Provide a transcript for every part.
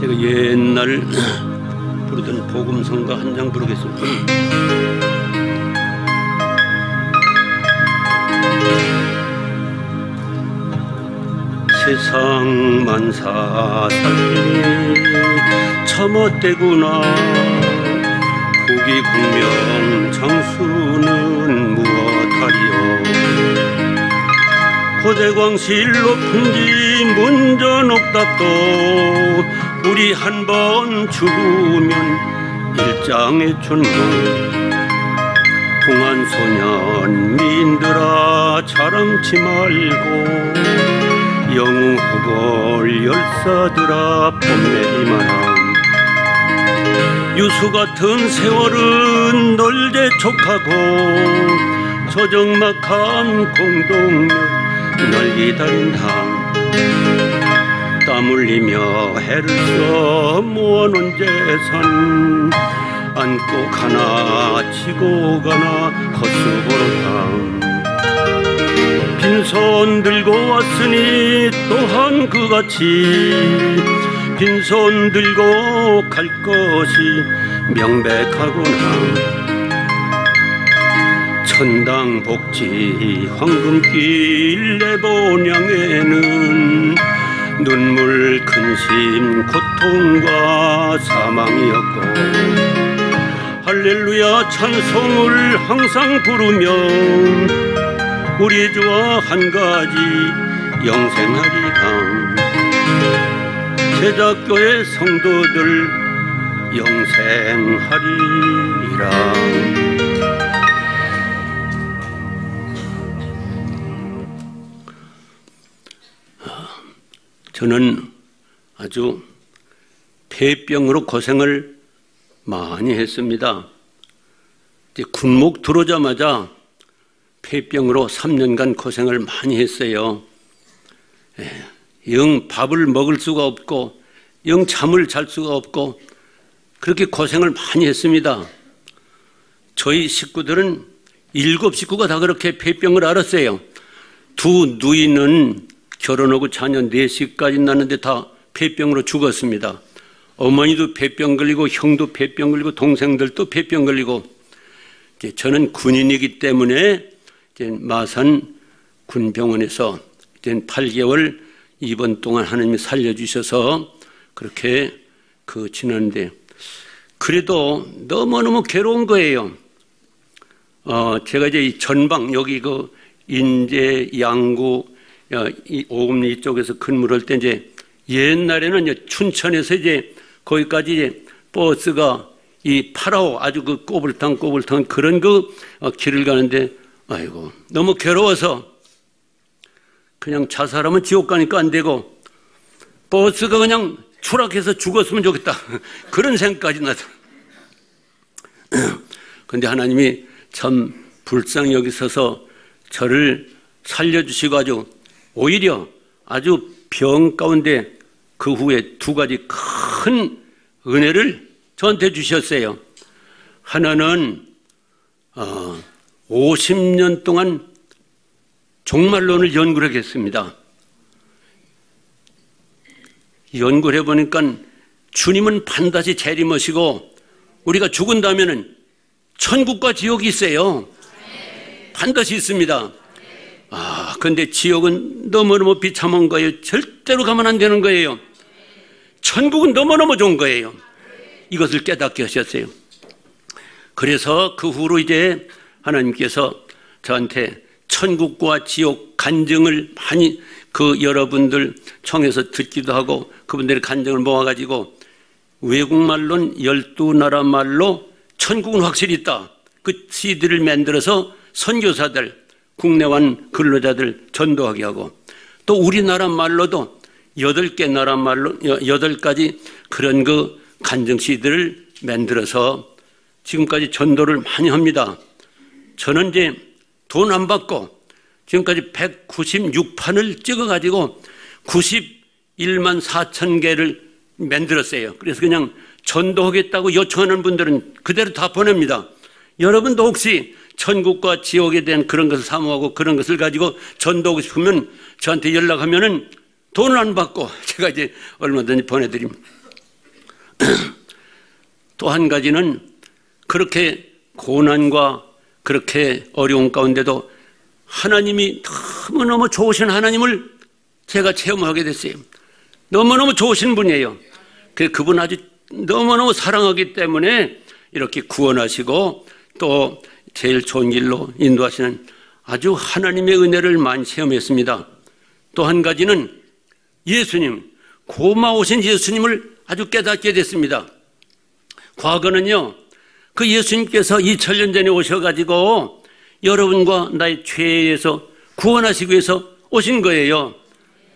제가 옛날 부르던 복음성가 한 장 부르겠습니다. 세상 만사 살림이 참헛되구나. 부귀 공명 장수는 무엇하리요. 고대광실 높은지 문전옥답도 우리 한 번 죽으면 일장의 춘문. 동안소년 미인들아 자랑치 말고 영웅후골 열사들아 뽐내지 마라. 유수 같은 세월은 널 재촉하고 저정막한 공동묘 널 기다린다. 땀 흘리며 애를 써 모아놓은 재산 안고 가나 지고 가나 헛수고로다. 빈손 들고 왔으니 또한 그같이 빈손 들고 갈 것이 명백하구나. 천당복지 황금길 내본향에는 눈물 근심 고통과 사망이었고 할렐루야 찬송을 항상 부르며 우리 주와 한 가지 영생하리라. 제자교회 성도들 영생하리라. 저는 아주 폐병으로 고생을 많이 했습니다. 이제 군목 들어오자마자 폐병으로 3년간 고생을 많이 했어요. 영 밥을 먹을 수가 없고 영 잠을 잘 수가 없고 그렇게 고생을 많이 했습니다. 저희 식구들은 7 식구가 다 그렇게 폐병을 앓았어요. 두 누이는 결혼하고 자녀 4씩까지 낳는데 다 폐병으로 죽었습니다. 어머니도 폐병 걸리고 형도 폐병 걸리고 동생들도 폐병 걸리고. 저는 군인이기 때문에 마산 군병원에서 8개월 입원 동안 하나님이 살려주셔서 그렇게 지났는데 그래도 너무너무 괴로운 거예요. 제가 이제 이 전방 여기 인제 양구 오금리 이쪽에서 근무를 할 때 이제 옛날에는 춘천에서 이제 거기까지 이제 버스가 이 파라오 아주 꼬불탕 그런 길을 가는데 아이고 너무 괴로워서 그냥 자살하면 지옥 가니까 안 되고 버스가 그냥 추락해서 죽었으면 좋겠다 그런 생각까지 나서 근데 하나님이 참 불쌍히 여기셔서 저를 살려주시고 아주 오히려 아주 병 가운데 그 후에 2가지 큰 은혜를 저한테 주셨어요. 하나는 50년 동안 종말론을 연구를 하겠습니다. 연구를 해보니까 주님은 반드시 재림하시고 우리가 죽은 다음에는 천국과 지옥이 있어요. 반드시 있습니다. 근데 지옥은 너무너무 비참한 거예요. 절대로 가면 안 되는 거예요. 천국은 너무너무 좋은 거예요. 이것을 깨닫게 하셨어요. 그래서 그 후로 이제 하나님께서 저한테 천국과 지옥 간증을 많이 여러분들 청해서 듣기도 하고 그분들의 간증을 모아가지고 외국말론 12나라 말로 천국은 확실히 있다. 그 CD를 만들어서 선교사들 국내완 근로자들 전도하게 하고 또 우리나라 말로도 8개 나라 말로 8가지 그런 간증 CD를 만들어서 지금까지 전도를 많이 합니다. 저는 이제 돈 안 받고 지금까지 196판을 찍어가지고 91만 4천 개를 만들었어요. 그래서 그냥 전도하겠다고 요청하는 분들은 그대로 다 보냅니다. 여러분도 혹시 천국과 지옥에 대한 그런 것을 사모하고 그런 것을 가지고 전도하고 싶으면 저한테 연락하면은 돈을 안 받고 제가 이제 얼마든지 보내드립니다. 또 한 가지는 그렇게 고난과 그렇게 어려운 가운데도 하나님이 너무너무 좋으신 하나님을 제가 체험하게 됐어요. 너무너무 좋으신 분이에요. 그분 아주 너무너무 사랑하기 때문에 이렇게 구원하시고 또 제일 좋은 길로 인도하시는 아주 하나님의 은혜를 많이 체험했습니다. 또 한 가지는 예수님, 고마우신 예수님을 아주 깨닫게 됐습니다. 과거는요, 그 예수님께서 2000년 전에 오셔가지고 여러분과 나의 죄에서 구원하시기 위해서 오신 거예요.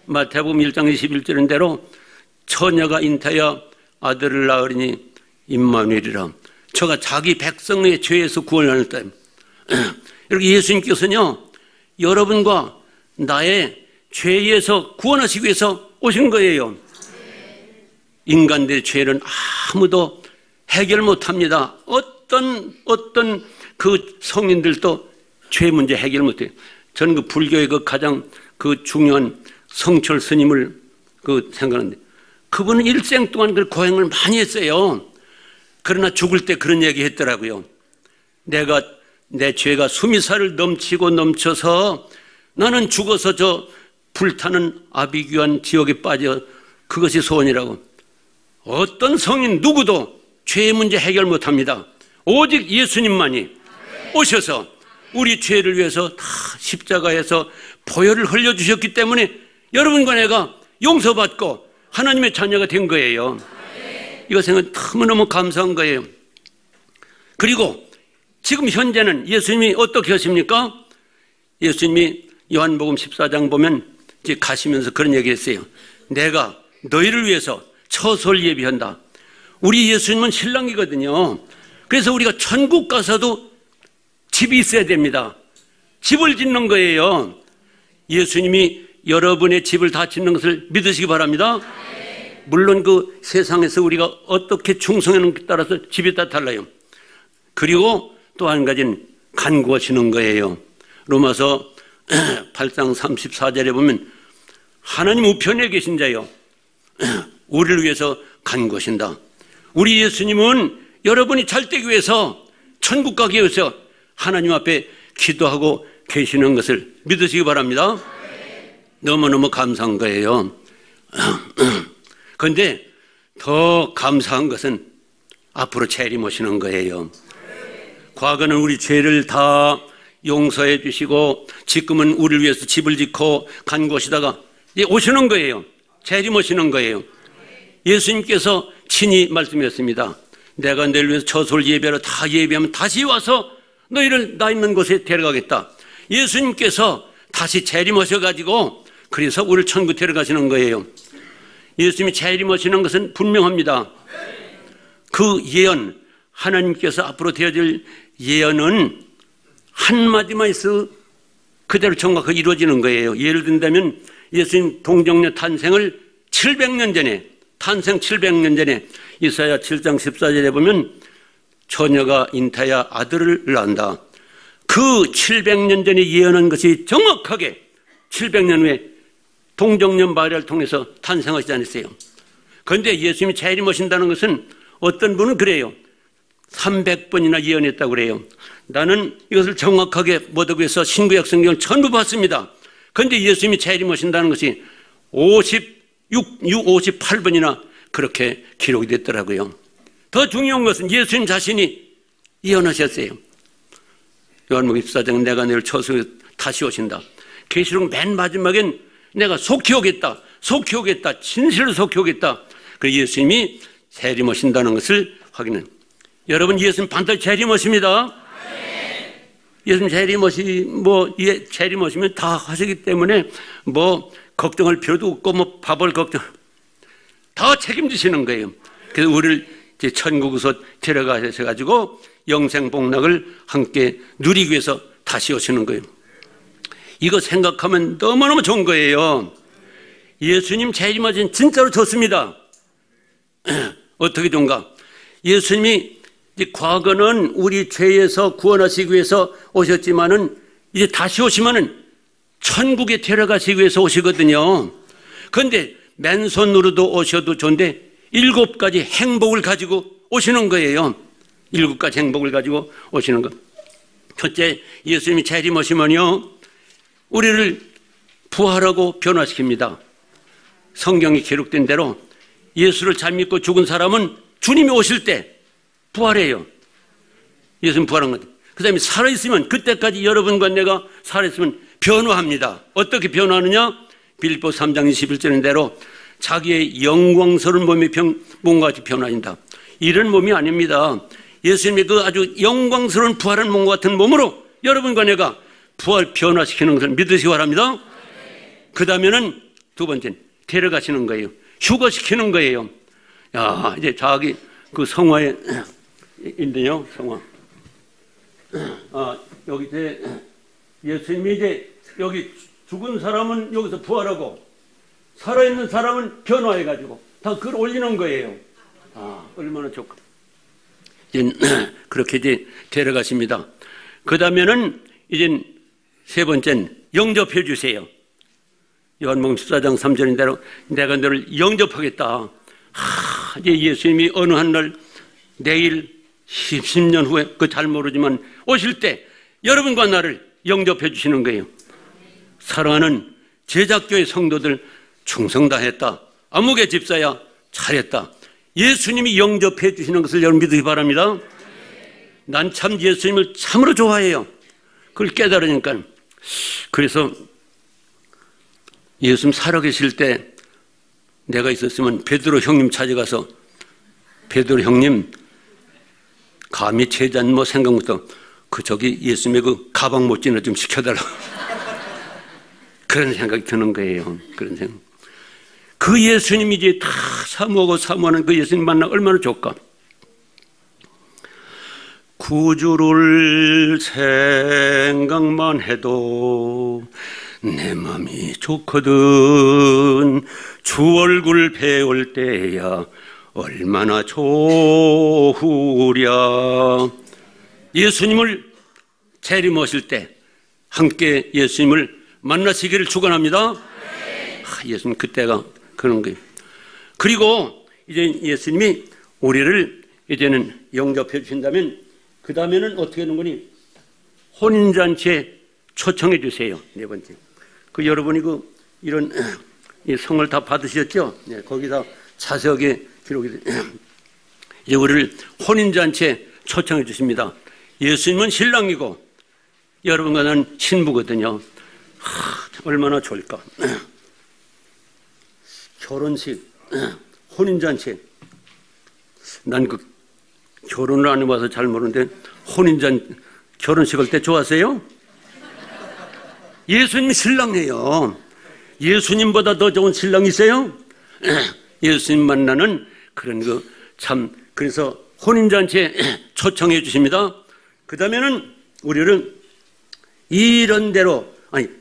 마태복음 1장 21절인 대로 처녀가 잉태하여 아들을 낳으리니 임마누엘이라. 저가 자기 백성의 죄에서 구원을 하는 때 이렇게 예수님께서는요, 여러분과 나의 죄에서 구원하시기 위해서 오신 거예요. 인간들의 죄는 아무도 해결 못합니다. 어떤 그 성인들도 죄 문제 해결 못해요. 저는 그 불교의 그 가장 그 중요한 성철 스님을 생각하는데, 그분은 일생 동안 그 고행을 많이 했어요. 그러나 죽을 때 그런 얘기 했더라고요. 내 죄가 수미사를 넘치고 넘쳐서 나는 죽어서 저 불타는 아비규환 지옥에 빠져 그것이 소원이라고. 어떤 성인 누구도 죄의 문제 해결 못합니다. 오직 예수님만이 오셔서 우리 죄를 위해서 다 십자가에서 보혈을 흘려주셨기 때문에 여러분과 내가 용서받고 하나님의 자녀가 된 거예요. 이것은 너무너무 감사한 거예요. 그리고 지금 현재는 예수님이 어떻게 하십니까? 예수님이 요한복음 14장 보면 이제 가시면서 그런 얘기 했어요. 내가 너희를 위해서 처소를 예비한다. 우리 예수님은 신랑이거든요. 그래서 우리가 천국 가서도 집이 있어야 됩니다. 집을 짓는 거예요. 예수님이 여러분의 집을 다 짓는 것을 믿으시기 바랍니다. 물론 그 세상에서 우리가 어떻게 충성하는지에 따라서 집이 다 달라요. 그리고 또 한 가지는 간구하시는 거예요. 로마서 8장 34절에 보면 하나님 우편에 계신 자요, 우리를 위해서 간구하신다. 우리 예수님은 여러분이 잘 되기 위해서, 천국 가기 위해서 하나님 앞에 기도하고 계시는 것을 믿으시기 바랍니다. 너무너무 감사한 거예요. 그런데 더 감사한 것은 앞으로 재림하시는 거예요. 과거는 우리 죄를 다 용서해 주시고 지금은 우리를 위해서 집을 짓고 간구하시다가 이제 오시는 거예요. 재림하시는 거예요. 예수님께서 친히 말씀하셨습니다. 내가 너희를 위해서 처소를 예배하러 다 예배하면 다시 와서 너희를 나 있는 곳에 데려가겠다. 예수님께서 다시 재림하셔가지고 그래서 우리를 천국 데려가시는 거예요. 예수님이 재림하시는 것은 분명합니다. 그 예언, 하나님께서 앞으로 되어질 예언은 한마디만 있어 그대로 정확하게 이루어지는 거예요. 예를 든다면 예수님 동정녀 탄생을 700년 전에, 탄생 700년 전에 이사야 7장 14절에 보면 처녀가 잉태하여 아들을 낳는다. 그 700년 전에 예언한 것이 정확하게 700년 후에 동정녀 마리아를 통해서 탄생하시지 않았어요. 그런데 예수님이 재림하신다는 것은 어떤 분은 그래요. 300번이나 예언했다고 그래요. 나는 이것을 정확하게 못하기 위해서 신구약 성경을 전부 봤습니다. 그런데 예수님이 재림하신다는 것이 58번이나 그렇게 기록이 됐더라고요. 더 중요한 것은 예수님 자신이 예언하셨어요. 요한복음 14장 내가 너를 처소에 다시 오신다. 계시록 맨 마지막엔 내가 속히 오겠다, 속히 오겠다, 진실로 속히 오겠다. 그래서 예수님이 재림하신다는 것을 확인은. 여러분, 예수님 반드시 재림하십니다. 예수님 재림하시면 다 하시기 때문에 걱정할 필요도 없고 밥을 걱정 다 책임지시는 거예요. 그래서 우리를 이제 천국에서 데려가셔가지고 영생 복락을 함께 누리기 위해서 다시 오시는 거예요. 이거 생각하면 너무너무 좋은 거예요. 예수님 재림하신 진짜로 좋습니다. 어떻게 좋은가? 예수님이 이제 과거는 우리 죄에서 구원하시기 위해서 오셨지만은 이제 다시 오시면은 천국에 데려가시기 위해서 오시거든요. 그런데 맨손으로도 오셔도 좋은데 7가지 행복을 가지고 오시는 거예요. 7가지 행복을 가지고 오시는 것. 첫째, 예수님이 재림하시면요, 우리를 부활하고 변화시킵니다. 성경이 기록된 대로 예수를 잘 믿고 죽은 사람은 주님이 오실 때 부활해요. 예수님 부활한 것. 그 다음에 살아있으면, 그때까지 여러분과 내가 살아있으면 변화합니다. 어떻게 변화하느냐? 빌립보 3장 21절인 대로 자기의 영광스러운 몸이 몸과 같이 변화한다. 이런 몸이 아닙니다. 예수님의 그 아주 영광스러운 부활한 몸과 같은 몸으로 여러분과 내가 부활 변화시키는 것을 믿으시기 바랍니다. 그 다음에는 두 번째는 데려가시는 거예요. 휴거시키는 거예요. 야, 이제 자기 그 성화에 있네요. 성화. 여기 이제 예수님이 이제 여기 죽은 사람은 여기서 부활하고 살아있는 사람은 변화해가지고 다 그걸 올리는 거예요. 얼마나 좋고. 이제 그렇게 이제 데려가십니다. 그 다음에는 이제 세 번째는 영접해 주세요. 요한복음 14장 3절인 대로 내가 너를 영접하겠다. 이제 예수님이 어느 한 날 내일 10년 후에 그 잘 모르지만 오실 때 여러분과 나를 영접해 주시는 거예요. 사랑하는 제작교회 성도들 충성 다했다. 아무개 집사야 잘했다. 예수님이 영접해 주시는 것을 여러분 믿으시기 바랍니다. 난 참 예수님을 참으로 좋아해요. 그걸 깨달으니까. 그래서 예수님 살아계실 때 내가 있었으면 베드로 형님 찾아가서 베드로 형님 감히 제자는 뭐 생각부터 저기 예수님의 그 가방 못지나 좀 시켜달라고 그런 생각이 드는 거예요. 그런 생각. 그 예수님이 이제 다 사모하는 그 예수님 만나 얼마나 좋을까. 구주를 생각만 해도 내 맘이 좋거든. 주 얼굴 배울 때야 얼마나 좋으랴. 예수님을 재림하실 때 함께 예수님을 만나시기를 축원합니다. 예수님 그때가 그런 거예요. 그리고 이제 예수님이 우리를 이제는 영접해 주신다면 그 다음에는 어떻게 하는 거니? 혼인잔치에 초청해 주세요. 네 번째. 그 여러분이 그 이런 성을 다 받으셨죠? 네, 거기다 자세하게 기록이 돼. 이제 우리를 혼인잔치에 초청해 주십니다. 예수님은 신랑이고 여러분과 나는 신부거든요. 얼마나 좋을까. 결혼식, 혼인잔치. 난 그 결혼을 안 해봐서 잘 모르는데 결혼식 할 때 좋아하세요? 예수님이 신랑이에요. 예수님보다 더 좋은 신랑이 있어요? 예수님 만나는 그런 거 참. 그래서 혼인잔치에 초청해 주십니다. 그 다음에는 우리를 이런 대로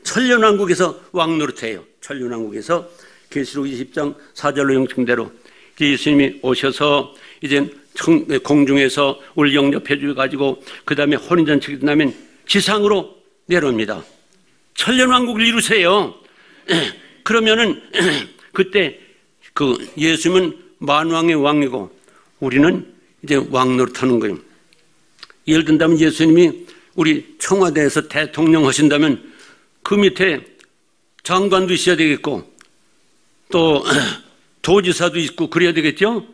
천년왕국에서 왕노릇해요. 천년왕국에서 계시록 20장 4절로 영청대로 예수님이 오셔서 이제 공중에서 우리 영접해 주가지고 그 다음에 혼인잔치 끝나면 지상으로 내려옵니다. 천년왕국을 이루세요. 그러면은 그때 그 예수님은 만왕의 왕이고 우리는 이제 왕노릇하는 거예요. 예를 든다면 예수님이 우리 청와대에서 대통령 하신다면 그 밑에 장관도 있어야 되겠고 또 도지사도 있고 그래야 되겠죠?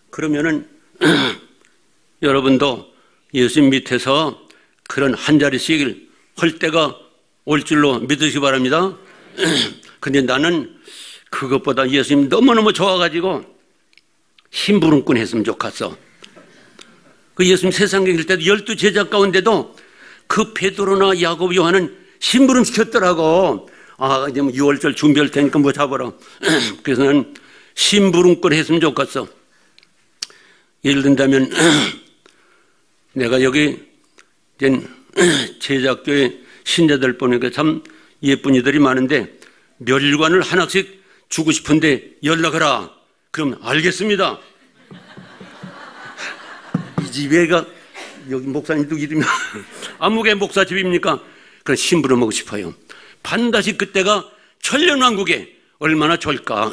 그러면은 여러분도 예수님 밑에서 그런 한 자리씩을 할 때가 올 줄로 믿으시기 바랍니다. 근데 나는 그것보다 예수님 너무너무 좋아가지고 심부름꾼 했으면 좋겠어. 그 예수님 세상에 계실 때도 12제자 가운데도 그 베드로나 야곱, 요한은 심부름 시켰더라고. 이제 뭐 6월절 준비할 테니까 뭐 잡아라. 그래서 나는 심부름꾼 했으면 좋겠어. 예를 든다면 내가 여기 제작교회 신자들 보니까 참 예쁜 이들이 많은데 멸관을 하나씩 주고 싶은데 연락하라. 그럼 알겠습니다. 이 집에가 여기 목사님도 이름이 아무개 목사 집입니까? 그런 심부름 하고 싶어요. 반드시 그때가 천년왕국에 얼마나 좋을까.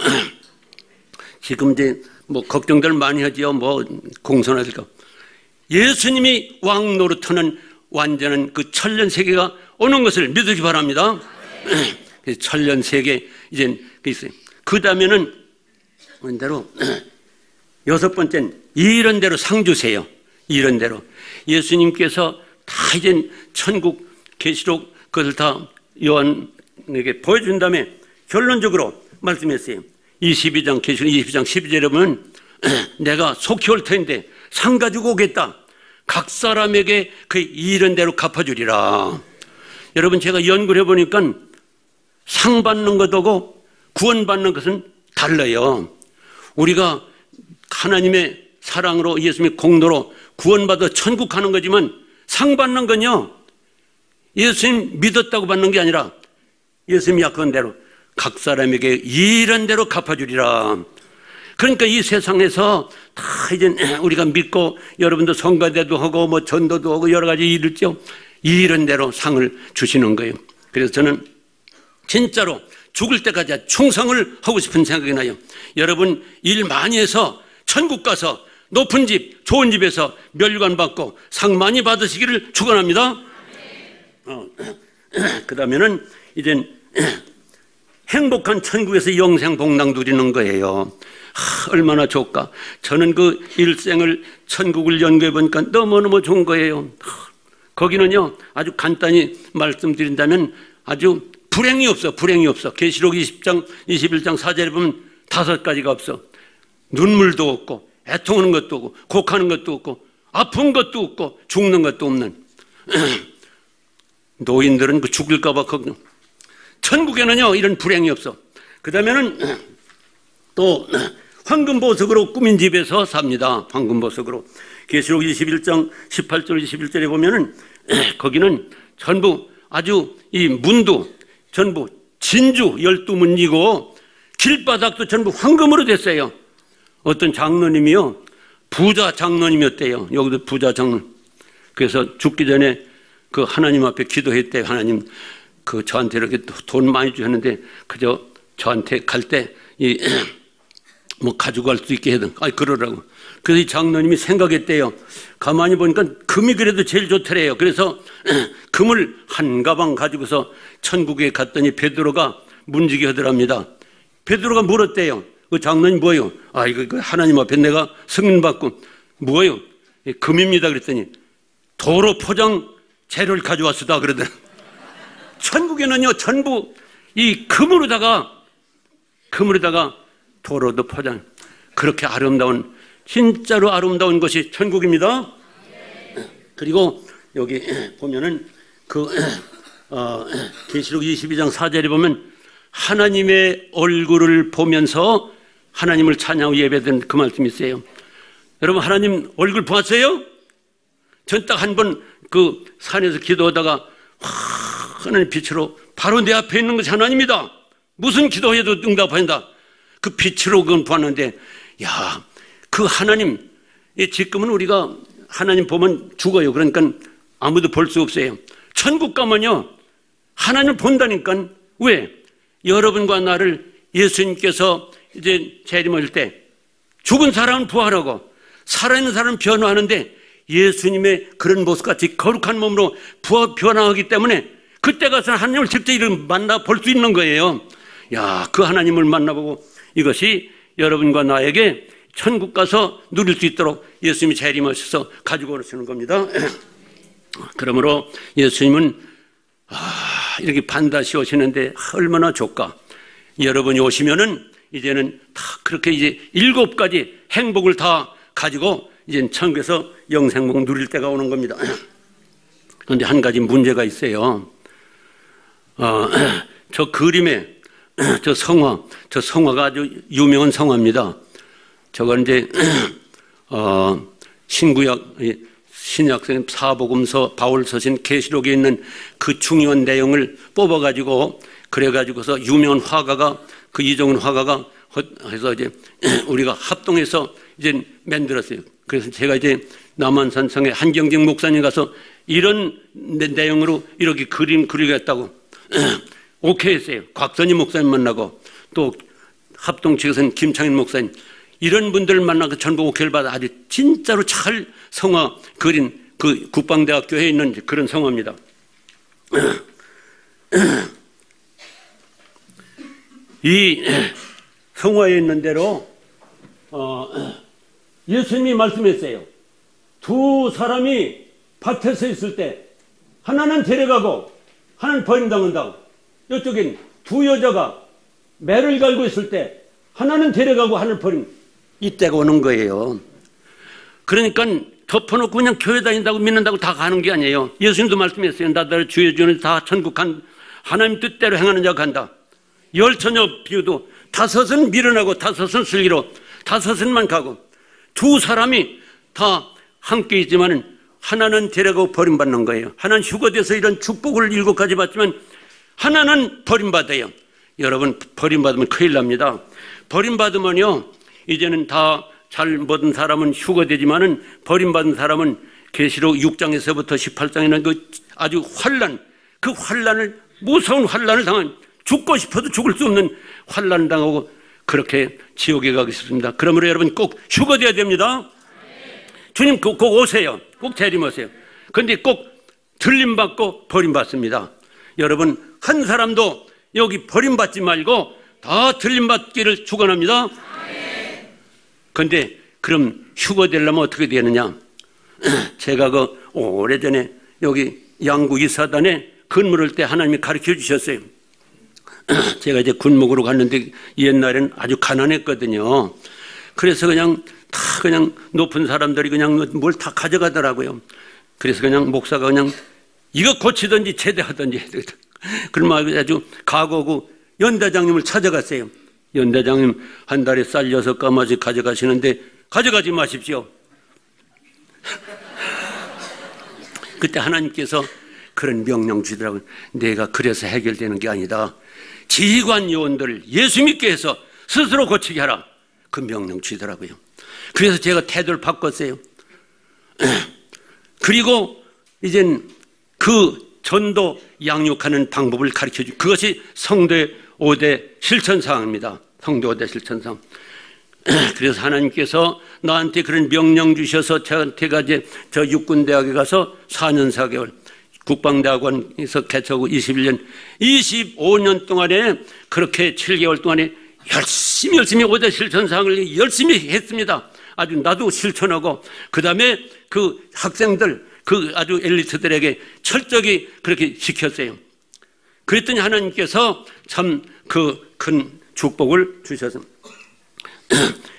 지금 이제 뭐 걱정들 많이 하지요. 뭐 공손할까. 예수님이 왕 노릇하는 완전한 그 천년 세계가 오는 것을 믿으시 바랍니다. 천년 세계 이제 있어요. 그 다음에는 대로 여섯 번째는 이런 대로 상 주세요. 이런 대로 예수님께서 다 이제 천국 계시록 그것을 다 요한에게 보여준 다음에 결론적으로 말씀했어요. 22장 계시록 22장 12절에 보면 내가 속히 올 터인데 상 가지고 오겠다. 각 사람에게 그 이런 대로 갚아주리라. 여러분 제가 연구를 해보니까 상 받는 것하고 구원받는 것은 달라요. 우리가 하나님의 사랑으로 예수님의 공로로 구원받아 천국 가는 거지만 상 받는 건요, 예수님 믿었다고 받는 게 아니라 예수님이 약속한 대로 각 사람에게 이런 대로 갚아주리라. 그러니까 이 세상에서 다 이제 우리가 믿고 여러분도 성가대도 하고 뭐 전도도 하고 여러 가지 일을 죠. 이런 대로 상을 주시는 거예요. 그래서 저는 진짜로 죽을 때까지 충성을 하고 싶은 생각이 나요. 여러분 일 많이 해서 천국 가서 높은 집, 좋은 집에서 멸관 받고 상 많이 받으시기를 축원합니다. 그 다음에는 이제 행복한 천국에서 영생 복락 누리는 거예요. 얼마나 좋을까. 저는 그 일생을 천국을 연구해 보니까 너무너무 좋은 거예요. 거기는요 아주 간단히 말씀드린다면 아주 불행이 없어. 불행이 없어. 계시록 20장 21장 4절에 보면 5가지가 없어. 눈물도 없고 애통하는 것도 없고 곡하는 것도 없고 아픈 것도 없고 죽는 것도 없는 노인들은 그 죽을까 봐 걱정. 천국에는요 이런 불행이 없어. 그 다음에는 또 황금보석으로 꾸민 집에서 삽니다. 황금보석으로. 계시록 21장 18절 21절에 보면은 거기는 전부 아주 이 문도 전부 진주 12문이고 길바닥도 전부 황금으로 됐어요. 어떤 장로님이요 부자 장로님이었대요. 여기도 부자 장로. 그래서 죽기 전에 그 하나님 앞에 기도했대요. 하나님 그 저한테 이렇게 돈 많이 주셨는데 그저 저한테 갈 때 이 뭐 가지고 갈 수 있게 해든. 아이 그러라고. 그래서 이 장로님이 생각했대요. 가만히 보니까 금이 그래도 제일 좋더래요. 그래서 금을 한 가방 가지고서 천국에 갔더니 베드로가 문지기 하더랍니다. 베드로가 물었대요. 그 장로님 뭐예요? 아 이거 하나님 앞에 내가 승인 받고 뭐예요? 금입니다. 그랬더니 도로 포장 재료를 가져왔으다 그러더라. 천국에는요 전부 이 금으로다가 도로도 포장. 그렇게 아름다운 진짜로 아름다운 것이 천국입니다. 그리고 여기 보면은 그 계시록 22장 4절에 보면 하나님의 얼굴을 보면서 하나님을 찬양하고 예배드리는 그 말씀이 있어요. 여러분 하나님 얼굴 보았어요? 전 딱 한 번 그 산에서 기도하다가 하나님 빛으로 바로 내 앞에 있는 것이 하나님이다. 무슨 기도해도 응답한다. 그 빛으로 그건 보았는데 야, 그 하나님 지금은 우리가 하나님 보면 죽어요. 그러니까 아무도 볼 수 없어요. 천국 가면요 하나님을 본다니까. 왜? 여러분과 나를 예수님께서 이제 재림할 때 죽은 사람은 부활하고 살아있는 사람은 변화하는데 예수님의 그런 모습같이 거룩한 몸으로 변화하기 때문에 그때 가서 하나님을 직접 만나 볼 수 있는 거예요. 야, 그 하나님을 만나보고 이것이 여러분과 나에게 천국 가서 누릴 수 있도록 예수님이 재림하셔서 가지고 오시는 겁니다. 그러므로 예수님은 이렇게 반드시 오시는데 얼마나 좋을까. 여러분이 오시면은 이제는 다 그렇게 이제 7가지 행복을 다 가지고 이제 천국에서 영생복 누릴 때가 오는 겁니다. 그런데 한 가지 문제가 있어요. 저 그림에 저 성화가 아주 유명한 성화입니다. 저건 이제 신약성 사복음서 바울 서신 계시록에 있는 그 중요한 내용을 뽑아가지고 그래가지고서 유명한 화가가 그 이종훈 화가가 해서 이제 우리가 합동해서 이제 만들었어요. 그래서 제가 이제 남한산성의 한경직 목사님 가서 이런 내용으로 이렇게 그림 그리겠다고 오케이 했어요. 곽선희 목사님 만나고 또 합동 측에서는 김창인 목사님, 이런 분들을 만나서 전국옥회를 받아 아주 진짜로 잘 성화 그린 그 국방대학교에 있는 그런 성화입니다. 이 성화에 있는 대로 예수님이 말씀했어요. 두 사람이 밭에 서 있을 때 하나는 데려가고 하나는 버림당한다고. 이쪽엔 두 여자가 매를 갈고 있을 때 하나는 데려가고 하나는 버림. 이때가 오는 거예요. 그러니까 덮어놓고 그냥 교회 다닌다고 믿는다고 다 가는 게 아니에요. 예수님도 말씀했어요. 나더러 주의 주는 다 천국 간 하나님 뜻대로 행하는 자가 간다. 열처녀 비유도 다섯은 미련하고 다섯은 슬기로 다섯은만 가고, 두 사람이 다 함께 있지만은 하나는 데려가고 버림받는 거예요. 하나는 휴거돼서 이런 축복을 7가지 받지만 하나는 버림받아요. 여러분, 버림받으면 큰일 납니다. 버림받으면요, 이제는 다 잘 모든 사람은 휴거되지만은 버림받은 사람은 계시록 6장에서부터 18장에는 그 아주 환난, 그 환난을, 무서운 환난을 당한, 죽고 싶어도 죽을 수 없는 환난을 당하고 그렇게 지옥에 가고 싶습니다. 그러므로 여러분 꼭 휴거돼야 됩니다. 주님 꼭 오세요. 꼭 재림하세요. 그런데 꼭 들림받고 버림받습니다. 여러분, 한 사람도 여기 버림받지 말고 다 들림받기를 축원합니다. 그런데 그럼 휴거되려면 어떻게 되느냐? 제가 그 오래전에 여기 양구 이사단에 근무할 때 하나님이 가르쳐 주셨어요. 제가 이제 군목으로 갔는데 옛날에는 아주 가난했거든요. 그래서 그냥 다 그냥 높은 사람들이 그냥 뭘 다 가져가더라고요. 그래서 그냥 목사가 그냥 이거 고치든지 제대하든지 그러면 아주 각오하고 연대장님을 찾아갔어요. 연대장님, 한 달에 쌀 6가마씩 가져가시는데 가져가지 마십시오. 그때 하나님께서 그런 명령 주시더라고요. 내가 그래서 해결되는 게 아니다. 지휘관 요원들을 예수 믿게 해서 스스로 고치게 하라. 그 명령 주시더라고요. 그래서 제가 태도를 바꿨어요. 그리고 이젠 그 전도 양육하는 방법을 가르쳐 주고, 그것이 성도의 5대 실천사항입니다. 성도 5대 실천사항. 그래서 하나님께서 나한테 그런 명령 주셔서 제가 이제 저 육군대학에 가서 4년 4개월 국방대학원에서 개척하고 25년 동안에 그렇게 7개월 동안에 열심히 5대 실천사항을 열심히 했습니다. 아주 나도 실천하고, 그 다음에 그 학생들, 그 아주 엘리트들에게 철저히 그렇게 시켰어요. 그랬더니 하나님께서 참 그 큰 축복을 주셔서,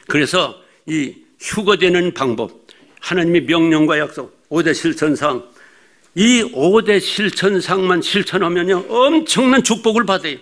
그래서 이 휴거되는 방법, 하나님의 명령과 약속, 5대 실천상, 이 5대 실천상만 실천하면요 엄청난 축복을 받아요.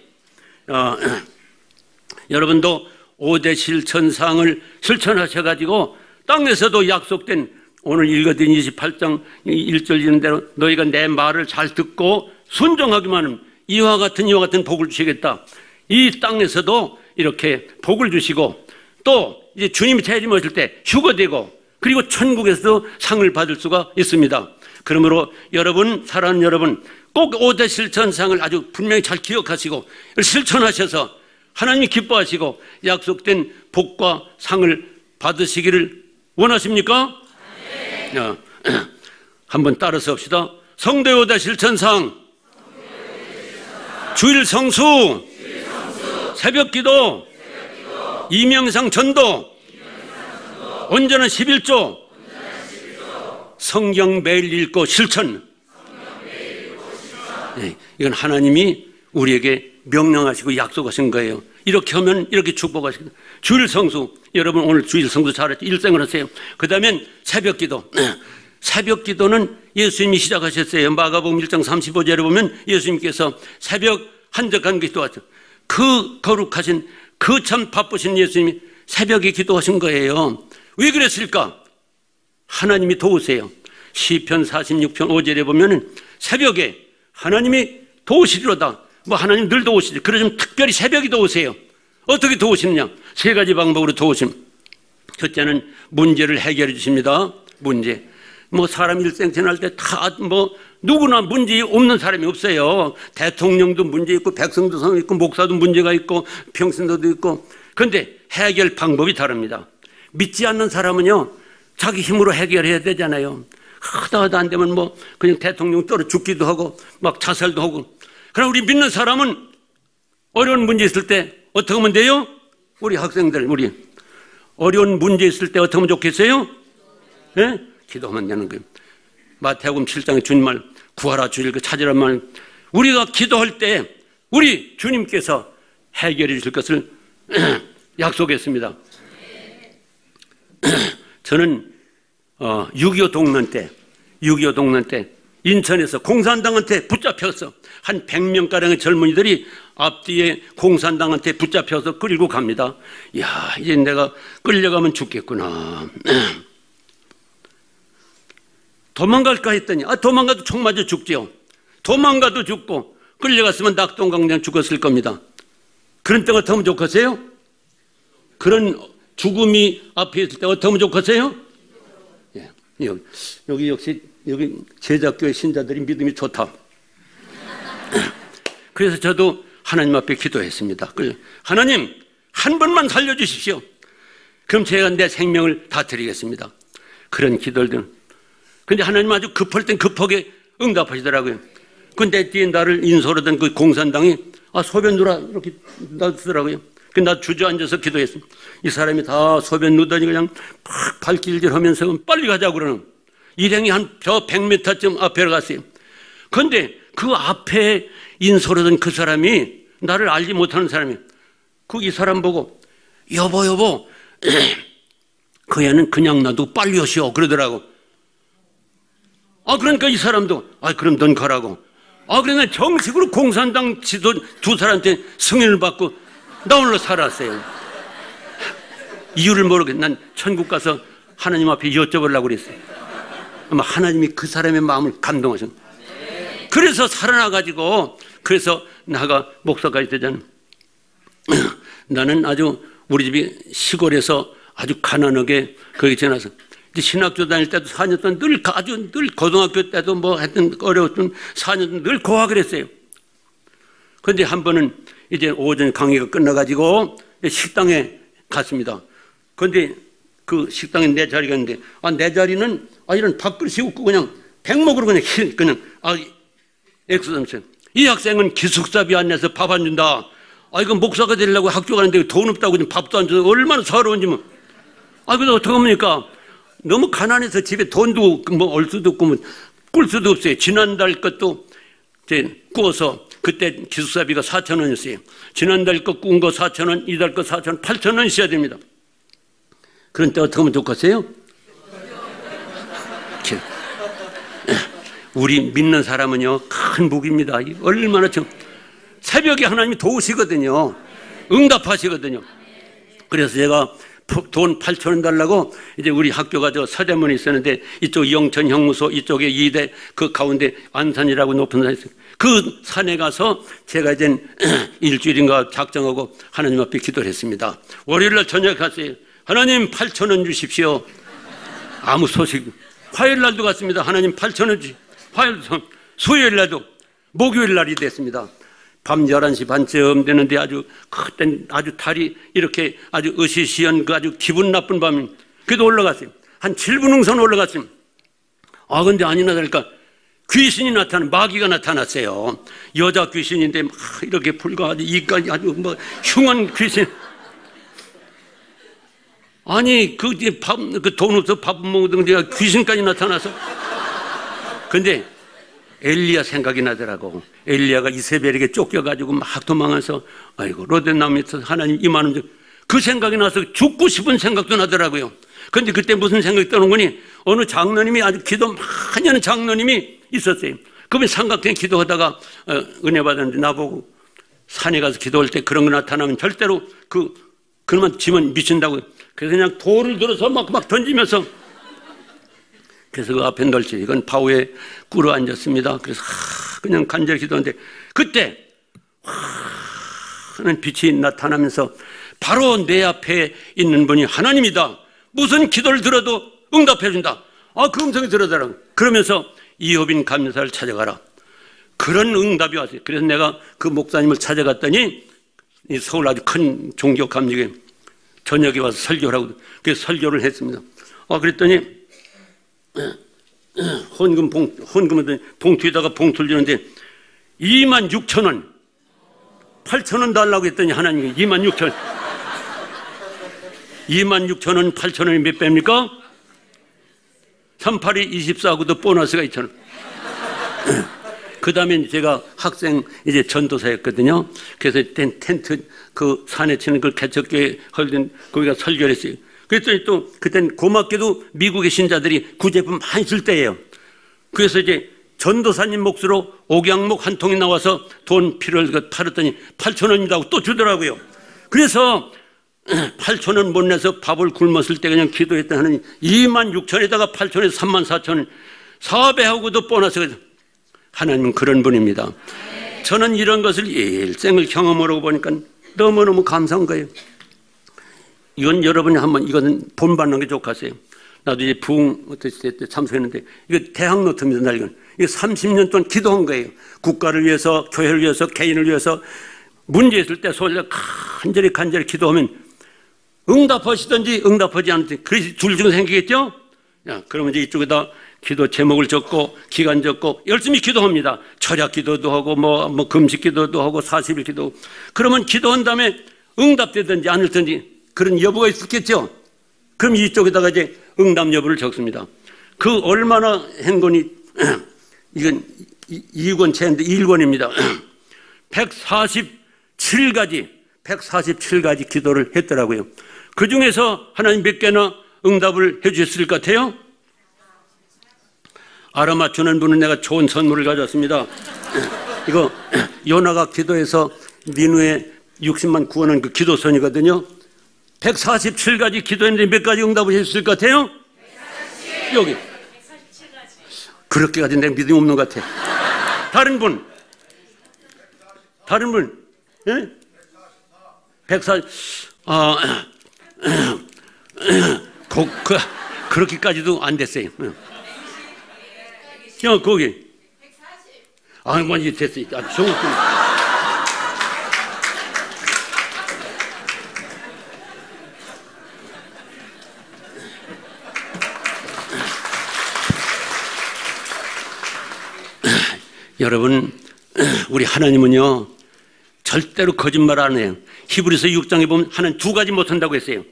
여러분도 5대 실천상을 실천하셔가지고 땅에서도 약속된 오늘 읽어드린 28장 1절 있는 대로 너희가 내 말을 잘 듣고 순종하기만 하면 이와 같은 복을 주시겠다. 이 땅에서도 이렇게 복을 주시고, 또 이제 주님이 재림하실 때 휴거되고, 그리고 천국에서도 상을 받을 수가 있습니다. 그러므로 여러분, 사랑하는 여러분, 꼭 5대 실천상을 아주 분명히 잘 기억하시고 실천하셔서 하나님이 기뻐하시고 약속된 복과 상을 받으시기를 원하십니까? 네. 한번 따라서 합시다. 성도의 5대 실천상, 주일 성수, 새벽기도, 이명상 전도, 온전한 11조, 성경 매일 읽고 실천. 네, 이건 하나님이 우리에게 명령하시고 약속하신 거예요. 이렇게 하면 이렇게 축복하시거든요. 주일 성수, 여러분 오늘 주일 성수 잘했죠? 일생을 하세요. 그 다음엔 새벽기도. 새벽기도는 예수님이 시작하셨어요. 마가복음 1장 35절에 보면 예수님께서 새벽 한적한 기도하죠. 그 거룩하신, 그 참 바쁘신 예수님이 새벽에 기도하신 거예요. 왜 그랬을까? 하나님이 도우세요. 시편 46편 5절에 보면은 새벽에 하나님이 도우시리로다. 뭐 하나님 늘 도우시죠. 그러지만 특별히 새벽에 도우세요. 어떻게 도우시느냐? 3가지 방법으로 도우심. 첫째는 문제를 해결해 주십니다. 문제. 뭐 사람 일생 지날 때 다 뭐 누구나 문제 없는 사람이 없어요. 대통령도 문제 있고 백성도 있고 목사도 문제가 있고 평신도도 있고. 그런데 해결 방법이 다릅니다. 믿지 않는 사람은요, 자기 힘으로 해결해야 되잖아요. 하다 안 되면 뭐 그냥 대통령 떨어 죽기도 하고 막 자살도 하고. 그럼 우리 믿는 사람은 어려운 문제 있을 때 어떻게 하면 돼요? 우리 학생들, 우리 어려운 문제 있을 때 어떻게 하면 좋겠어요? 네? 기도하면 되는 거예요. 마태복음 7장에 주님 말, 구하라 주일 그 찾으란 말. 우리가 기도할 때 우리 주님께서 해결해 줄 것을 약속했습니다. 저는 6.25 동란 때 인천에서 공산당한테 붙잡혀서 한 100명가량의 젊은이들이 앞뒤에 공산당한테 붙잡혀서 끌고 갑니다. 이야, 이제 내가 끌려가면 죽겠구나. 도망갈까 했더니 도망가도 총 맞아 죽지요. 도망가도 죽고 끌려갔으면 낙동강장 죽었을 겁니다. 그런 때가 어떻게 하면 좋겠어요? 그런 죽음이 앞에 있을 때 어떻게 하면 좋겠어요? 예, 여기 역시 여기 제자교회 신자들이 믿음이 좋다. 그래서 저도 하나님 앞에 기도했습니다. 하나님, 한 번만 살려주십시오. 그럼 제가 내 생명을 다 드리겠습니다. 그런 기도를. 근데 하나님 아주 급할 땐 급하게 응답하시더라고요. 근데 뒤에 나를 인솔하던 그 공산당이 소변 누라 이렇게 놔두더라고요. 나 주저앉아서 기도했습니다. 이 사람이 다 소변 누더니 그냥 팍 발길질 하면서 빨리 가자고 그러는. 일행이 한 저 100m쯤 앞에 갔어요. 그런데 그 앞에 인솔하던 그 사람이 나를 알지 못하는 사람이 이 사람 보고 여보 그 애는 그냥 놔두고 빨리 오시오 그러더라고. 그러니까 이 사람도 그럼 넌 가라고. 그러니까 정식으로 공산당 지도 두 사람한테 승인을 받고 나 홀로 살았어요. 이유를 모르겠. 난 천국 가서 하나님 앞에 여쭤보려고 그랬어요. 아마 하나님이 그 사람의 마음을 감동하셨어요. 그래서 살아나가지고 그래서 나가 목사까지 되잖아. 나는 아주 우리 집이 시골에서 아주 가난하게 거기 지나서 신학교 다닐 때도 4년 동안 늘 고등학교 때도 뭐 하여튼 어려웠던 4년 동안 늘 고학을 했어요. 그런데 한 번은 이제 오전 강의가 끝나가지고 식당에 갔습니다. 그런데 그 식당에 내 자리가 있는데 내 자리는 이런 밥그릇이 없고 그냥 백목으로 그냥 엑소삼세. 이 학생은 기숙사비 안 내서 밥 안 준다. 이건 목사가 되려고 학교 가는데 돈 없다고 밥도 안 줘서 얼마나 서러운지 뭐. 그래서 어떻게 합니까? 너무 가난해서 집에 돈도 올 수도 없고 꿀 수도 없어요. 지난달 것도 이제 구워서 그때 기숙사비가 4,000원이었어요. 지난달 거 구운 거 4,000원, 이달 거 4,000원, 8,000원 있어야 됩니다. 그런 때 어떻게 하면 좋겠어요? 우리 믿는 사람은요 큰 복입니다. 얼마나 새벽에 하나님이 도우시거든요. 응답하시거든요. 그래서 제가 돈 8,000원 달라고 이제 우리 학교가 저 서대문에 있었는데 이쪽 영천 형무소 이쪽에 이대 그 가운데 안산이라고 높은 산이 있어요. 그 산에 가서 제가 이제 일주일인가 작정하고 하나님 앞에 기도를 했습니다. 월요일날 저녁에 갔어요. 하나님 8,000원 주십시오. 아무 소식. 화요일날도 갔습니다. 하나님 8,000원 주십시오. 화요일도 수요일날도 목요일날이 됐습니다. 밤 11시 반쯤 되는데 그땐 아주 달이 이렇게 아주 으시시한 그 아주 기분 나쁜 밤이. 그래도 올라갔어요. 한 7분 응선 올라갔어요. 근데 아니나 다를까 귀신이 마귀가 나타났어요. 여자 귀신인데 막 이렇게 불과 이까지 아주 뭐 흉한 귀신. 그 돈 없어 밥 먹는 데가 귀신까지 나타나서. 근데 엘리야 생각이 나더라고. 엘리야가 이세벨에게 쫓겨가지고 막 도망해서 로데나무에서 하나님 임하는 그 생각이 나서 죽고 싶은 생각도 나더라고요. 근데 그때 무슨 생각이 떠는 거니 어느 장로님이 아주 기도 많이 하는 장로님이 있었어요. 그분이 삼각대 기도하다가 은혜 받았는데 나보고 산에 가서 기도할 때 그런 거 나타나면 절대로 그만 지면 미친다고. 그래서 그냥 돌을 들어서 막 던지면서 그래서 그 앞에 널치 이건 바위에 꿇어 앉았습니다. 그래서 그냥 간절히 기도하는데 그때 하는 빛이 나타나면서 바로 내 앞에 있는 분이 하나님이다. 무슨 기도를 들어도 응답해 준다. 그 음성이 들어더라고요. 그러면서 이호빈 감사를 찾아가라. 그런 응답이 왔어요. 그래서 내가 그 목사님을 찾아갔더니 이 서울 아주 큰 종교 감리교회 저녁에 와서 설교를 하고 그래서 설교를 했습니다. 그랬더니 헌금을 봉투에다가 봉투를 주는데 26,000원 8,000원 달라고 했더니 하나님이 26,000원 26,000원 8,000원이 몇 배입니까? 38이 24하고도 보너스가 2,000원. 그 다음에 제가 학생 이제 전도사였거든요. 그래서 텐트 그 산에 치는 그 개척교회 헐든 거기가 설교를 했어요. 그랬더니 또 그땐 고맙게도 미국의 신자들이 구제품 많이 줄 때예요. 그래서 이제 전도사님 몫으로 옥양목 한 통이 나와서 돈 필요를 팔았더니 8,000원이라고 하고 또 주더라고요. 그래서 8,000원 못 내서 밥을 굶었을 때 그냥 기도했던 하나님 26,000원에다가 8,000원에서 34,000원 4배하고도 보너스가 하나님은 그런 분입니다. 저는 이런 것을 일생을 경험으로 보니까 너무너무 감사한 거예요. 이건 여러분이 한번 이거는 본받는 게 좋겠어요. 나도 이제 부흥 때 참석했는데 이거 대학 노트입니다. 나 이건 이거 30년 동안 기도한 거예요. 국가를 위해서, 교회를 위해서, 개인을 위해서 문제 있을 때 소리가 간절히 기도하면 응답하시든지 응답하지 않든지 그래서 둘 중 생기겠죠? 그러면 이제 이쪽에다 기도 제목을 적고 기간 적고 열심히 기도합니다. 철야 기도도 하고 뭐 금식 기도도 하고 40일 기도. 그러면 기도한 다음에 응답되든지 않을든지 그런 여부가 있었겠죠. 그럼 이쪽에다가 이제 응답 여부를 적습니다. 그 얼마나 행건이 이건 2권 채인데 1권입니다. 147가지 기도를 했더라고요. 그 중에서 하나님 몇 개나 응답을 해 주셨을 것 같아요? 알아맞추는 분은 내가 좋은 선물을 가져왔습니다. 이거 요나가 기도해서 니누에 60만 구원한 그 기도선이거든요. 147가지 기도했는데 몇 가지 응답을 해줬을 것 같아요? 147. 여기 147가지. 그렇게까지 내 믿음이 없는 것 같아. 다른 분 예? 140 그렇게까지도 안 됐어요. 거기 140. 뭐 이제 됐어요. 아주 좋은 분. 여러분, 우리 하나님은요 절대로 거짓말 안 해요. 히브리서 6장에 보면 하나님 두 가지 못한다고 했어요.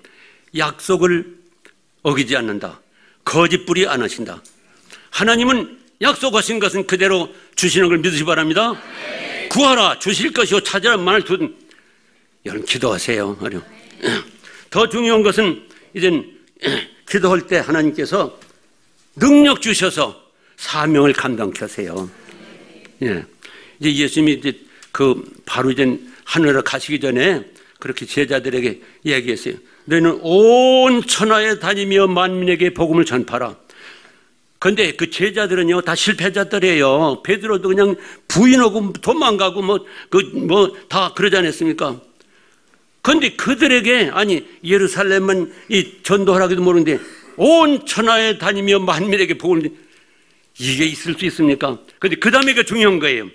약속을 어기지 않는다. 거짓부리 안 하신다. 하나님은 약속하신 것은 그대로 주시는 걸 믿으시 바랍니다. 네. 구하라 주실 것이요 찾아라 말을 두든 여러분 기도하세요. 더 중요한 것은 이젠 기도할 때 하나님께서 능력 주셔서 사명을 감당케 하세요. 예. 이제 예수님이 이제 바로 이제 하늘에 가시기 전에 그렇게 제자들에게 얘기했어요. 너희는 온 천하에 다니며 만민에게 복음을 전파라. 그런데 그 제자들은요 다 실패자들이에요. 베드로도 그냥 부인하고 도망가고 다 그러지 않았습니까? 그런데 그들에게 아니 예루살렘은 이 전도하라기도 모르는데 온 천하에 다니며 만민에게 복음을 이게 있을 수 있습니까? 그런데 그 다음에 그 중요한 거예요.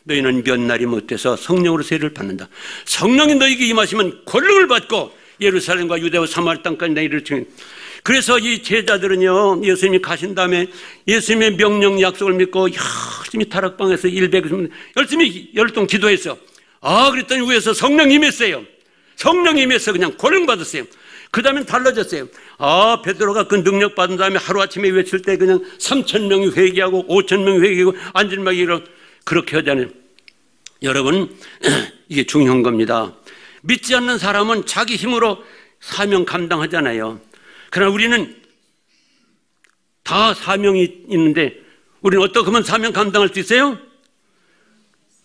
너희는 몇 날이 못돼서 성령으로 세례를 받는다. 성령이 너희에게 임하시면 권능을 받고 예루살렘과 유대와 사마리아 땅까지 내 이를 증인. 그래서 이 제자들은요 예수님이 가신 다음에 예수님의 명령 약속을 믿고 열심히 다락방에서 100일 열심히 열동 기도했어. 그랬더니 위에서 성령이 임했어요. 성령이 임해서 그냥 권능 받았어요. 그 다음엔 달라졌어요. 베드로가 그 능력 받은 다음에 하루아침에 외칠 때 그냥 3,000명이 회개하고 5,000명이 회개하고 안전막이 이런 그렇게 하잖아요. 여러분 이게 중요한 겁니다. 믿지 않는 사람은 자기 힘으로 사명 감당하잖아요. 그러나 우리는 다 사명이 있는데 우리는 어떻게 하면 사명 감당할 수 있어요?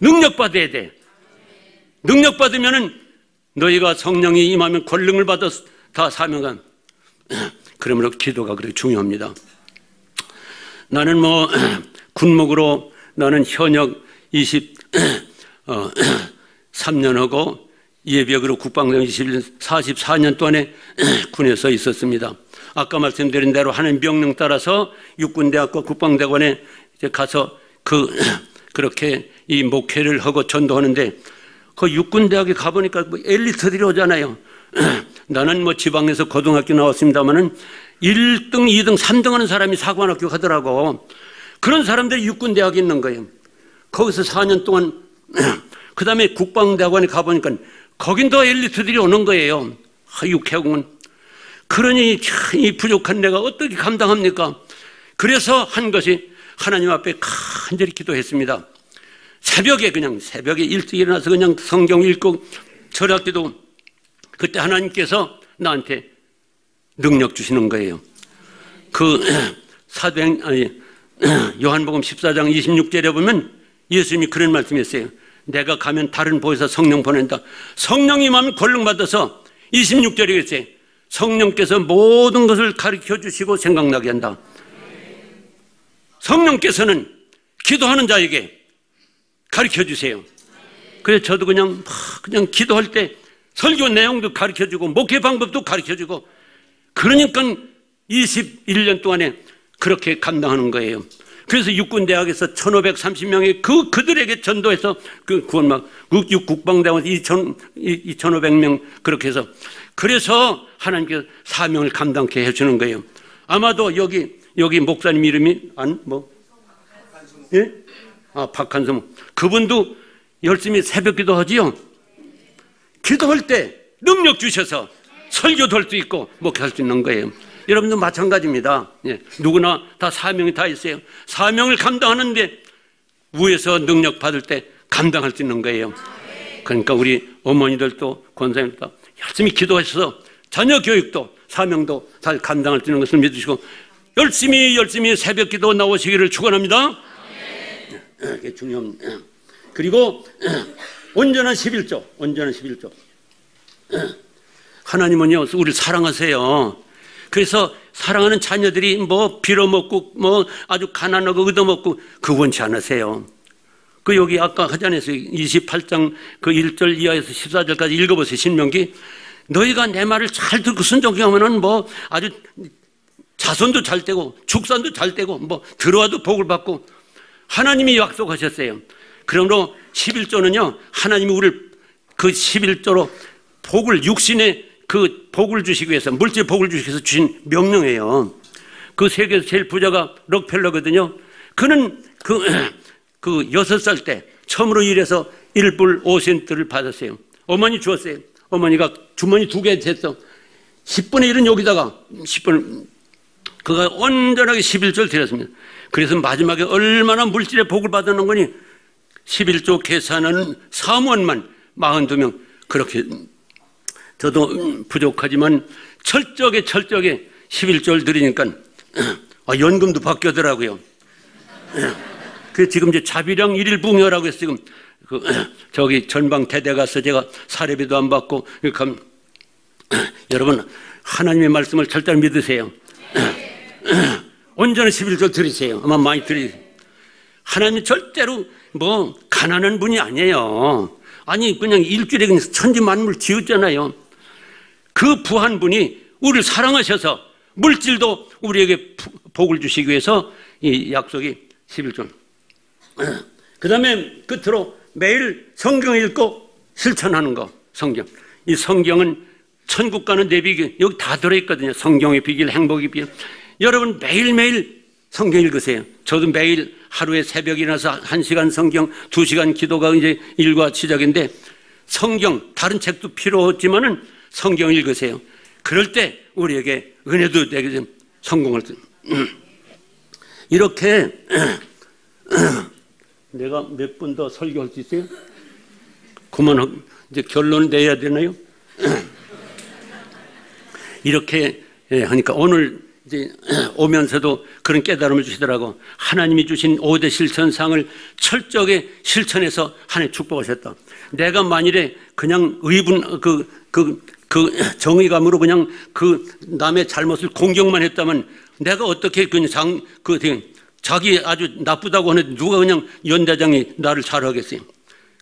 능력 받아야 돼. 능력 받으면은 너희가 성령이 임하면 권능을 받아서 다 사명감. 그러므로 기도가 그렇게 중요합니다. 나는 군목으로 나는 현역 23년하고 예비역으로 국방대원 44년 동안에 군에서 있었습니다. 아까 말씀드린 대로 하나님 명령 따라서 육군대학과 국방대관에 가서 그렇게 이 목회를 하고 전도하는데 그 육군대학에 가보니까 뭐 엘리트들이 오잖아요. 나는 뭐 지방에서 고등학교 나왔습니다마는 1등, 2등, 3등 하는 사람이 사관학교 가더라고. 그런 사람들이 육군대학에 있는 거예요. 거기서 4년 동안 그 다음에 국방대학원에 가보니까 거긴 더 엘리트들이 오는 거예요. 육해공은. 그러니 이 부족한 내가 어떻게 감당합니까? 그래서 한 것이 하나님 앞에 간절히 기도했습니다. 새벽에 일찍 일어나서 그냥 성경 읽고 절약기도. 그때 하나님께서 나한테 능력 주시는 거예요. 요한복음 14장 26절에 보면 예수님이 그런 말씀했어요. 내가 가면 다른 보혜사 성령 보낸다. 성령이 임하면 권능 받아서 26절에 그랬어요. 성령께서 모든 것을 가르쳐 주시고 생각나게 한다. 성령께서는 기도하는 자에게 가르쳐 주세요. 그래서 저도 그냥 기도할 때 설교 내용도 가르쳐 주고 목회 방법도 가르쳐 주고 그러니까 21년 동안에 그렇게 감당하는 거예요. 그래서 육군대학에서 1530명의 그들에게 전도해서 구원막 국방대원 2500명 그렇게 해서 그래서 하나님께서 사명을 감당케 해주는 거예요. 아마도 여기 목사님 이름이 예? 박한성 그분도 열심히 새벽기도 하지요. 기도할 때 능력 주셔서 설교도 할 수 있고 목회할 수 있는 거예요. 여러분도 마찬가지입니다. 예, 누구나 다 사명이 다 있어요. 사명을 감당하는데 위에서 능력 받을 때 감당할 수 있는 거예요. 그러니까 우리 어머니들도 권사님들도 열심히 기도하셔서 자녀 교육도 사명도 잘 감당할 수 있는 것을 믿으시고 열심히 새벽 기도 나오시기를 축원합니다. 이게 중요합니다. 그리고 온전한 11조. 하나님은요 우리를 사랑하세요. 그래서 사랑하는 자녀들이 뭐 빌어먹고 뭐 아주 가난하고 얻어먹고 그 원치 않으세요. 여기 아까 하잖아요. 28장 1절 이하에서 14절까지 읽어보세요. 신명기. 너희가 내 말을 잘 듣고 순종하면은 뭐 아주 자손도 잘 되고 축산도 잘 되고 뭐 들어와도 복을 받고 하나님이 약속하셨어요. 그러므로 11조는요 하나님이 우리를 그 11조로 복을 육신의 복을 주시기 위해서 물질 복을 주시기 위해서 주신 명령이에요. 그 세계에서 제일 부자가 록펠러거든요. 그는 6살 때 처음으로 일해서 1불 5센트를 받았어요. 어머니 주었어요. 어머니가 주머니 2개 됐어. 10분의 1은 여기다가 10분 그가 온전하게 11조를 드렸습니다. 그래서 마지막에 얼마나 물질의 복을 받는 거니 11조 계산은 사무원만 42명 그렇게 저도 부족하지만 철저하게 11조를 드리니까 연금도 바뀌더라고요. 그래서 지금 이제 자비령 1일 붕여라고 해서 지금 저기 전방 대대 가서 제가 사례비도 안 받고 여러분 하나님의 말씀을 절대로 믿으세요. 온전히 11조 드리세요. 아마 많이 드리세요. 하나님이 절대로 뭐 가난한 분이 아니에요. 아니 그냥 일주일에 그냥 천지 만물 지었잖아요. 그 부한 분이 우리를 사랑하셔서 물질도 우리에게 복을 주시기 위해서 이 약속이 11조. 그 다음에 끝으로 매일 성경 읽고 실천하는 거. 성경. 이 성경은 천국 가는 내 비결 여기 다 들어있거든요. 성경의 비결, 행복의 비결. 여러분 매일매일 성경 읽으세요. 저도 매일 하루에 새벽에 일어나서 1시간 성경, 2시간 기도가 이제 일과 시작인데 성경, 다른 책도 필요 없지만은 성경 읽으세요. 그럴 때 우리에게 은혜도 되게 성공을 이렇게 내가 몇 분 더 설교할 수 있어요? 그만 이제 결론을 내야 되나요? 이렇게 하니까 오늘 이제 오면서도 그런 깨달음을 주시더라고. 하나님이 주신 5대 실천상을 철저하게 실천해서 하나님 축복하셨다. 내가 만일에 그냥 정의감으로 그냥 남의 잘못을 공격만 했다면 내가 어떻게 자기 아주 나쁘다고 하는데 누가 그냥 연대장이 나를 잘하겠어요.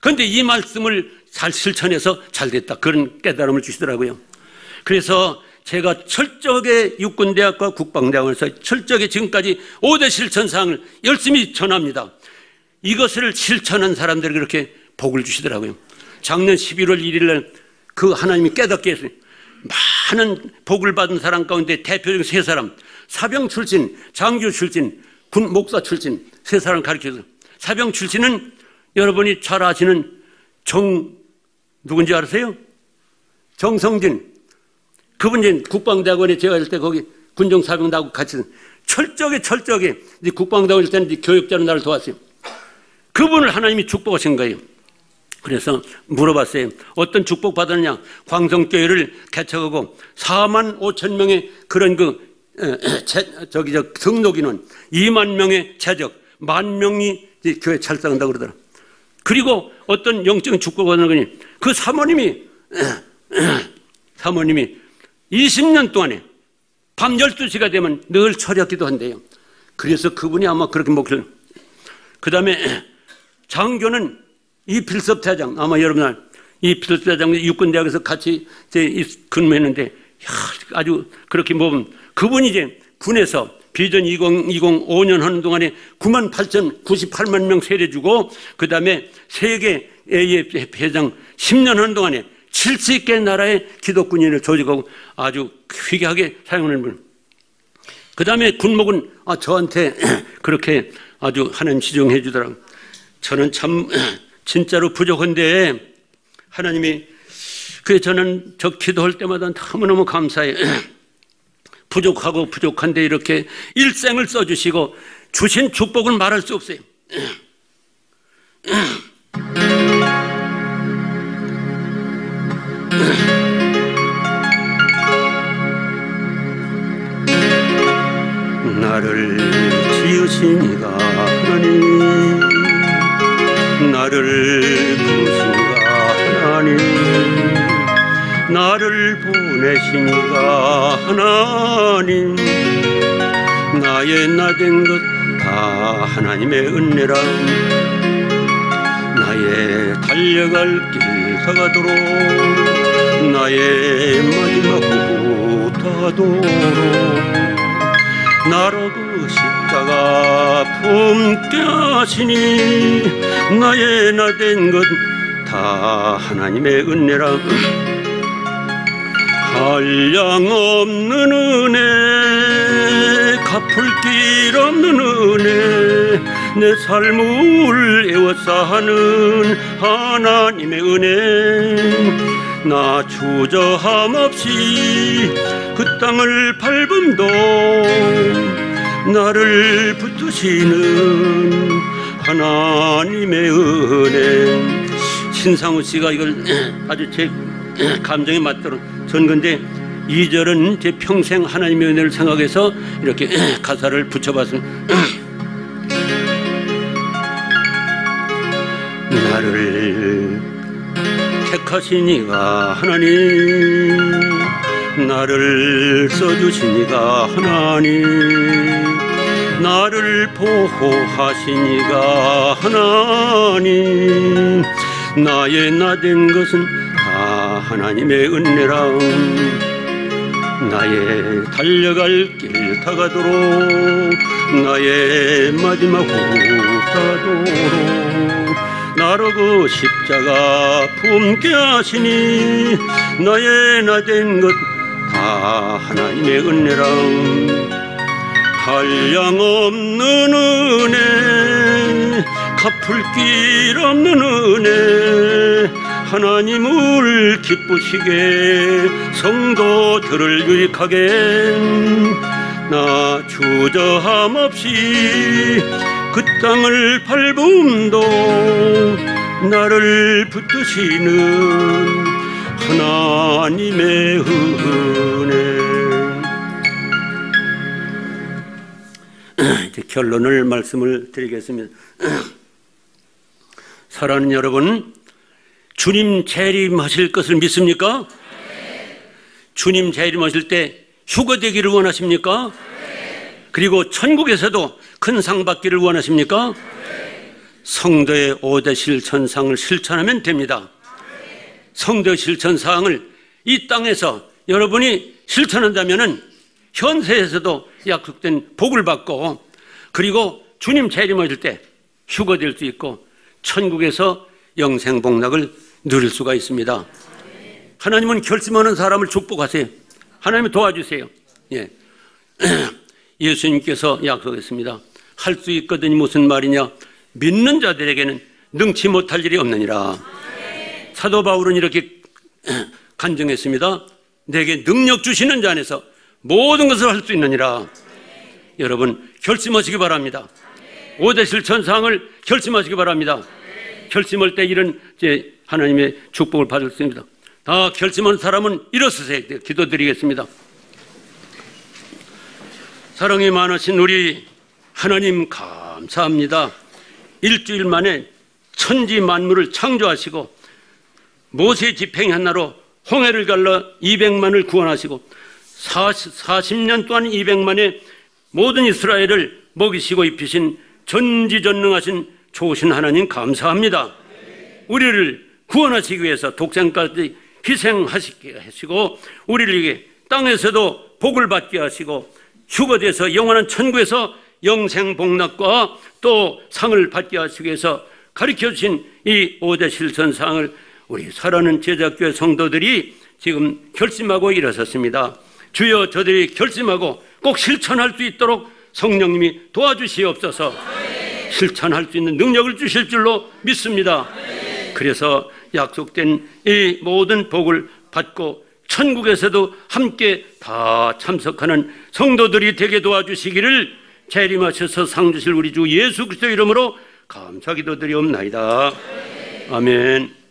그런데 이 말씀을 잘 실천해서 잘 됐다. 그런 깨달음을 주시더라고요. 그래서 제가 철저하게 육군대학과 국방대학원에서 철저하게 지금까지 5대 실천사항을 열심히 전합니다. 이것을 실천한 사람들이 그렇게 복을 주시더라고요. 작년 11월 1일 날 그 하나님이 깨닫게 했어요. 많은 복을 받은 사람 가운데 대표적인 3사람, 사병 출신, 장교 출신, 군 목사 출신 3사람 가르쳐서, 사병 출신은 여러분이 잘 아시는 누군지 아세요? 정성진. 그분 이제 국방대학원에 제가 할 때 거기 군종사병하고 같이 철저하게 이제 국방대학원 일 때는 이제 교육자로 나를 도왔어요. 그분을 하나님이 축복하신 거예요. 그래서 물어봤어요. 어떤 축복 받았느냐? 광성교회를 개척하고 4만 5천 명의 그런 등록 인원, 2만 명의 재적, 1만 명이 교회 찰상한다고 그러더라. 그리고 어떤 영적인 축복을 받는 거니, 그 사모님이 20년 동안에 밤 12시가 되면 늘 철야 기도한대요. 그래서 그분이 아마 그렇게 목표를. 그 다음에 장교는 이필섭 대장, 아마 여러분 이필섭 대장 육군대학에서 같이 근무했는데, 아주 그렇게 보면 그분이 이제 군에서 비전 2020 5년 하는 동안에 98,098만 명 세례주고, 그 다음에 세계 AF 회장 10년 하는 동안에 70개 나라의 기독군인을 조직하고 아주 휘계하게 사용하는 분. 그 다음에 군목은 저한테 그렇게 아주 하나님 지정해 주더라고요. 저는 참 진짜로 부족한데 하나님이, 그래서 저는 저 기도할 때마다 너무너무 감사해요. 부족한데 이렇게 일생을 써주시고 주신 축복을 말할 수 없어요. 나를 지으시니가 하나님, 나를 부르시니가 하나님, 나를 보내시니가 하나님, 나의 나된 것 다 하나님의 은혜라. 나의 달려갈 길 다가도록, 나의 마지막 후 다도록, 나로 그 십자가 품게 하시니 나의 나된 것 다 하나님의 은혜라. 한량없는 은혜, 갚을 길 없는 은혜, 내 삶을 애워싸는 하나님의 은혜. 나 주저함 없이 그 땅을 밟음도 나를 붙드시는 하나님의 은혜. 신상우 씨가 이걸 아주 제 감정에 맞도록 전건데, 2절은 제 평생 하나님의 은혜를 생각해서 이렇게 가사를 붙여봤습니다. 나를 택하시니가 하나님, 나를 써주시니가 하나님, 나를 보호하시니가 하나님, 나의 나된 것은 다 하나님의 은혜라. 나의 달려갈 길 다가도록, 나의 마지막 후 다도록, 나로 그 십자가 품게 하시니 나의 나된 것 다 하나님의 은혜라. 한량없는 은혜, 갚을 길 없는 은혜, 하나님을 기쁘시게 성도들을 유익하게. 나 주저함 없이 그 땅을 밟음도 나를 붙드시는 하나님의 은혜. 이제 결론을 말씀을 드리겠습니다. 사랑하는 여러분, 주님 재림하실 것을 믿습니까? 네. 주님 재림하실 때 휴거되기를 원하십니까? 네. 그리고 천국에서도 큰 상 받기를 원하십니까? 네. 성도의 5대 실천상을 실천하면 됩니다. 네. 성도의 실천사항을 이 땅에서 여러분이 실천한다면은 현세에서도 약속된 복을 받고, 그리고 주님 재림하실 때 휴거될 수 있고 천국에서 영생 복락을 누릴 수가 있습니다. 하나님은 결심하는 사람을 축복하세요. 하나님이 도와주세요. 예. 예수님께서 약속했습니다. 할 수 있거든이 무슨 말이냐? 믿는 자들에게는 능치 못할 일이 없느니라. 사도 바울은 이렇게 간증했습니다. 내게 능력 주시는 자 안에서 모든 것을 할 수 있느니라. 여러분 결심하시기 바랍니다. 5대 실천사항을 결심하시기 바랍니다. 결심할 때 이런 이제 하나님의 축복을 받을 수 있습니다. 다 결심한 사람은 일어서세요. 기도드리겠습니다. 사랑이 많으신 우리 하나님 감사합니다. 일주일 만에 천지 만물을 창조하시고 모세 집행 하나로 홍해를 갈라 200만을 구원하시고 40년 동안 200만의 모든 이스라엘을 먹이시고 입히신 전지전능하신 좋으신 하나님 감사합니다. 우리를 구원하시기 위해서 독생까지 희생하시게 하시고 우리에게 땅에서도 복을 받게 하시고 휴거돼서 영원한 천국에서 영생 복락과 또 상을 받게 하시기 위해서 가르쳐주신 이 5대 실천사항을 우리 사랑하는 제자교회 성도들이 지금 결심하고 일어섰습니다. 주여 저들이 결심하고 꼭 실천할 수 있도록 성령님이 도와주시옵소서. 실천할 수 있는 능력을 주실 줄로 믿습니다. 그래서 약속된 이 모든 복을 받고 천국에서도 함께 다 참석하는 성도들이 되게 도와주시기를 재림하셔서 상 주실 우리 주 예수 그리스도 이름으로 감사 기도드리옵나이다. 아멘.